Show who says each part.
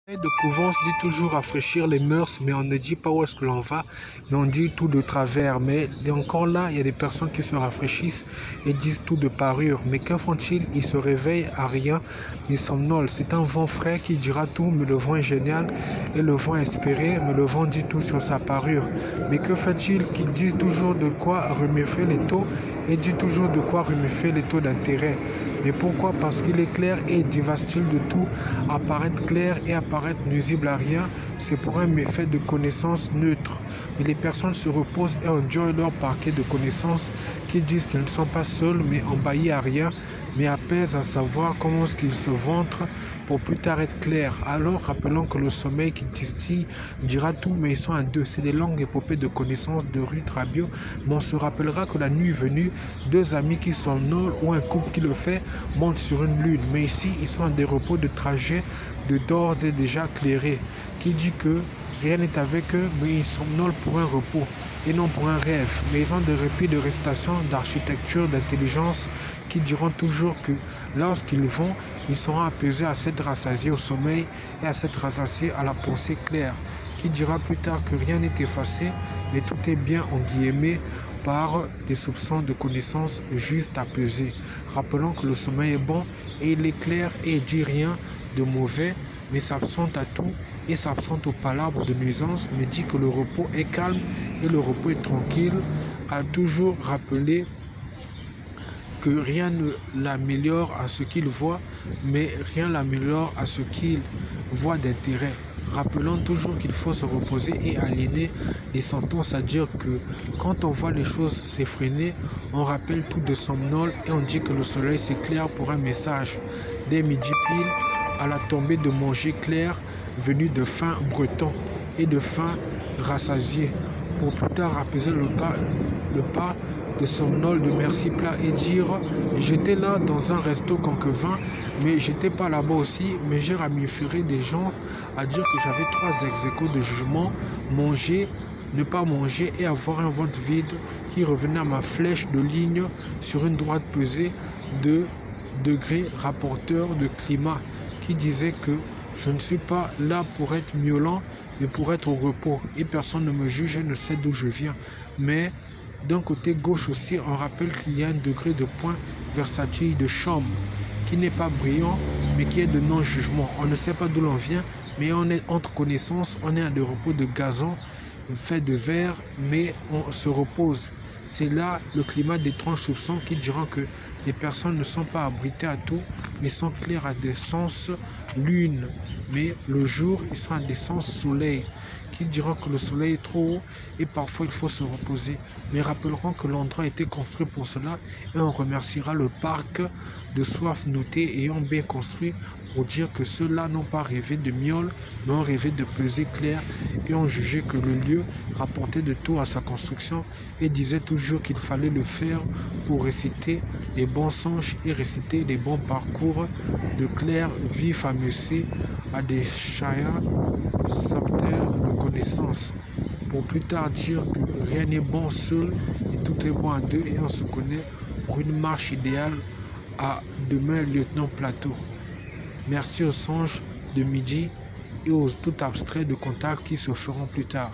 Speaker 1: De Couvence dit toujours rafraîchir les mœurs, mais on ne dit pas où est-ce que l'on va, mais on dit tout de travers. Mais encore là, il y a des personnes qui se rafraîchissent et disent tout de parure. Mais que font-ils? Ils se réveillent à rien, ils somnolent. C'est un vent frais qui dira tout, mais le vent est génial, et le vent est espéré, mais le vent dit tout sur sa parure. Mais que fait-il qu'ils disent toujours de quoi reméfier les taux et dit toujours de quoi reméfier les taux d'intérêt? Mais pourquoi? Parce qu'il est clair et dévaste-t-il de tout, apparaître clair et apparaître nuisible à rien, c'est pour un méfait de connaissance neutre. Mais les personnes se reposent et enjoyent leur parquet de connaissances qui disent qu'ils ne sont pas seuls mais embahis à rien, mais apaisent à savoir comment est-ce qu'ils se ventrent pour plus tard être clairs. Alors rappelons que le sommeil qui distille dira tout, mais ils sont à deux. C'est des longues épopées de connaissances de Ruth Rabio, mais on se rappellera que la nuit venue, deux amis qui somnolent ou un couple qui le fait montent sur une lune. Mais ici, ils sont en des repos de trajet de d'ordre déjà clairé, qui dit que rien n'est avec eux, mais ils somnolent pour un repos et non pour un rêve. Mais ils ont des répits de récitation, d'architecture, d'intelligence, qui diront toujours que lorsqu'ils vont, ils seront apaisés à s'être rassasiés au sommeil et à s'être rassasiés à la pensée claire, qui dira plus tard que rien n'est effacé, mais tout est bien en guillemets par des soupçons de connaissances juste apaisés. Rappelons que le sommeil est bon et il est clair et il dit rien de mauvais, mais s'absente à tout et s'absente aux palabres de nuisance, mais dit que le repos est calme et le repos est tranquille, a toujours rappelé que rien ne l'améliore à ce qu'il voit, mais rien l'améliore à ce qu'il voit d'intérêt. Rappelons toujours qu'il faut se reposer et aligner les sentences, à dire que quand on voit les choses s'effréner, on rappelle tout de somnole et on dit que le soleil s'éclaire pour un message. Dès midi pile, à la tombée de manger clair, venu de faim breton et de faim rassasié, pour plus tard apaiser le pas de somnole de merci plat et dire j'étais là dans un resto conquevin, mais j'étais pas là-bas aussi, mais j'ai ramiféré des gens à dire que j'avais 3 ex-aequo de jugement: manger, ne pas manger et avoir un ventre vide, qui revenait à ma flèche de ligne sur une droite pesée de degrés rapporteur de climat, qui disait que je ne suis pas là pour être miaulant, mais pour être au repos, et personne ne me juge et ne sait d'où je viens. Mais d'un côté gauche aussi, on rappelle qu'il y a un degré de point versatile de chambre, qui n'est pas brillant, mais qui est de non-jugement. On ne sait pas d'où l'on vient, mais on est entre connaissances, on est à des repos de gazon, fait de verre, mais on se repose. C'est là le climat d'étranges soupçons qui diront que les personnes ne sont pas abritées à tout, mais sont claires à des sens lune. Mais le jour, ils sont à des sens soleil, qui diront que le soleil est trop haut et parfois il faut se reposer. Mais rappellerons que l'endroit a été construit pour cela et on remerciera le parc de soif noté ayant bien construit pour dire que ceux-là n'ont pas rêvé de miel, mais ont rêvé de pesée claire et ont jugé que le lieu rapportait de tout à sa construction et disait toujours qu'il fallait le faire pour réciter les bons songes et réciter les bons parcours de clair vif à messer à des chaya sapteurs de connaissances, pour plus tard dire que rien n'est bon seul et tout est bon à deux, et on se connaît pour une marche idéale à demain lieutenant Plateau. Merci aux songes de midi et aux tout abstraits de contact qui se feront plus tard.